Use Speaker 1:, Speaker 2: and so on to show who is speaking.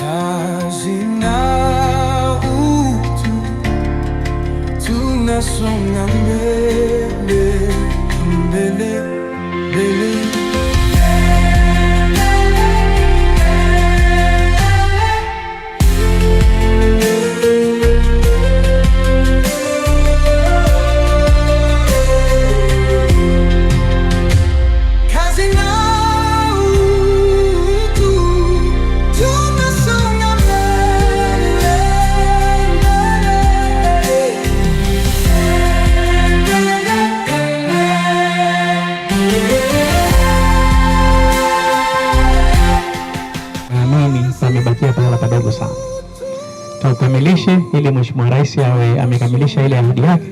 Speaker 1: kazi na utu, tunasonga mbele mbele mbele.
Speaker 2: Pamebakia pahala padogo sana, tukamilishe ili Mheshimiwa Rais awe amekamilisha ile ahadi yake.